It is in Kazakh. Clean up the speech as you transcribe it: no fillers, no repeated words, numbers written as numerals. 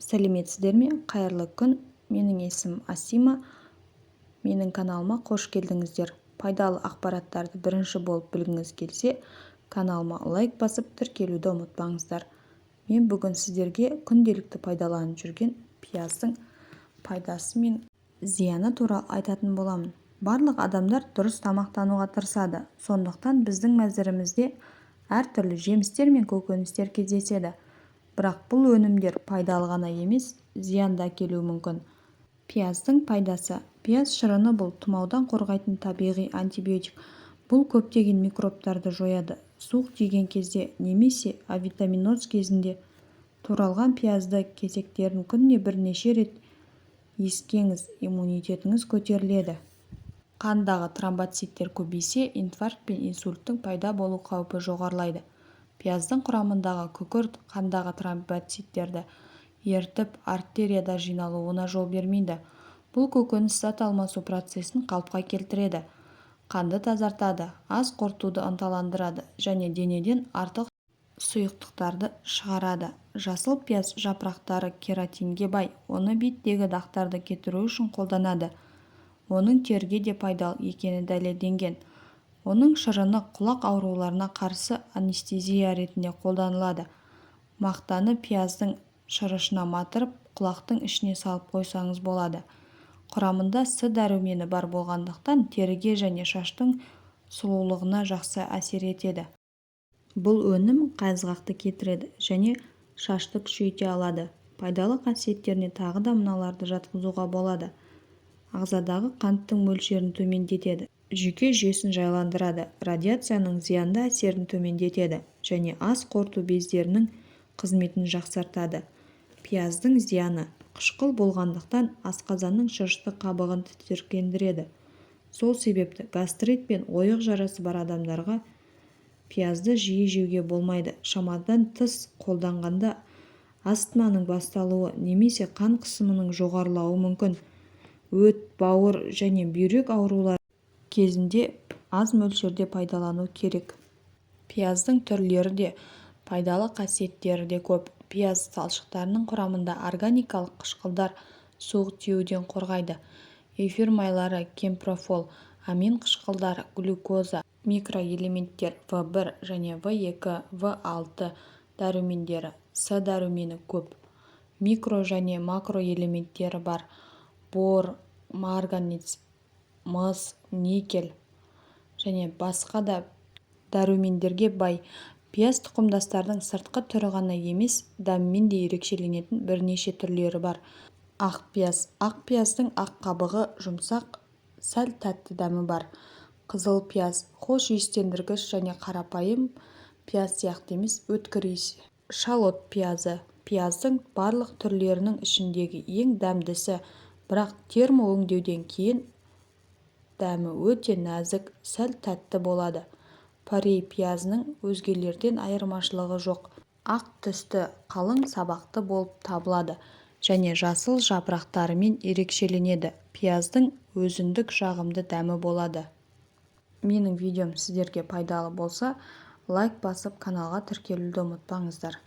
Сәлеметсіздер ме? Қайырлы күн. Менің есімім Асима. Менің каналыма қош келдіңіздер. Пайдалы ақпараттарды бірінші болып білгіңіз келсе, каналыма лайк басып тіркелуді ұмытпаңыздар. Мен бүгін сіздерге күнделікті пайдаланып жүрген пияздың пайдасы мен зияны туралы айтатын боламын. Барлық адамдар дұрыс тамақтануға тырысады. Сондықтан біздің мәзірімізде әртүрлі жемістер мен көкөністер кездеседі. Бірақ бұл өнімдер пайдалы ғана емес, зиян да әкелуі мүмкін. Пияздың пайдасы. Пияз шырыны бұл тұмаудан қорғайтын табиғи антибиотик. Бұл көптеген микробтарды жояды. Суық тиген кезде немесе авитаминоз кезінде туралған пиязды кесектерін күніне бірнеше рет ескеңіз, иммунитетіңіз көтеріледі. Қандағы тромбоциттер көбейсе, инфаркт пен инсульттің пайда болу қаупі жоғарылайды. Пияздың құрамындағы күкірт қандағы тромбоциттерді ертіп, артерияда жиналуына жол бермейді. Бұл көкөніс зат алмасу процесін қалыпқа келтіреді, қанды тазартады, ас қорытуды ынталандырады және денеден артық сұйықтықтарды шығарады. Жасыл пияз жапырақтары кератинге бай, оны беттегі дақтарды кетіру үшін қолданады. Оның теріге де пайдалы екені дәлелденген. Оның шырыны құлақ ауруларына қарсы анестезия ретінде қолданылады. Мақтаны пияздың шырышына матырып, құлақтың ішіне салып қойсаңыз болады. Құрамында С дәрумені бар болғандықтан теріге және шаштың сұлулығына жақсы әсер етеді. Бұл өнім қайызғақты кетіреді және шашты күшейте алады. Пайдалы қасиеттеріне тағы да мыналарды жатқызуға болады. Ағзадағы қанттың мөлшерін төмендетеді, жүйке жүйесін жайландырады, радиацияның зиянды әсерін төмендетеді және ас қорыту бездерінің қызметін жақсартады. Пияздың зияны. Қышқыл болғандықтан асқазанның шырышты қабығын тітіркендіреді. Сол себепті гастрит пен ойық жарасы бар адамдарға пиязды жиі жеуге болмайды. Шамадан тыс қолданғанда астманың басталуы немесе қан қысымының жоғарылауы мүмкін. Өт, бауыр және бүйрек аурулары кезінде аз мөлшерде пайдалану керек. Пияздың түрлері де, пайдалы қасиеттері де көп. Пияз талшықтарының құрамында органикалық қышқылдар суық тиюден қорғайды. Эфир майлары, кемпрофол, амин қышқылдары, глюкоза, микроэлементтер В1 және В2, В6 дәрумендері, С дәрумені көп. Микро және макроэлементтері бар. Бор, марганец, мыс, никель және басқа да дәрумендерге бай. Пияз тұқымдастардың сыртқы түрі ғана емес, дәмімен де ерекшеленетін бірнеше түрлері бар. Ақ пияз. Ақ пияздың ақ қабығы жұмсақ, сәл тәтті дәмі бар. Қызыл пияз. Хош иістендіргіш және қарапайым пияз сияқты емес, өткір иіс. Шалот пиязы. Пияздың барлық түрлерінің ішіндегі ең дәмдісі, бірақ термоөңдеуден кейін дәмі өте нәзік, сәл тәтті болады. Порей пиязының өзгелерден айырмашылығы жоқ. Ақ түсті, қалың сабақты болып табылады және жасыл жапырақтарымен ерекшеленеді. Пияздың өзіндік жағымды дәмі болады. Менің видеом сіздерге пайдалы болса, лайк басып каналға тіркелуді ұмытпаңыздар.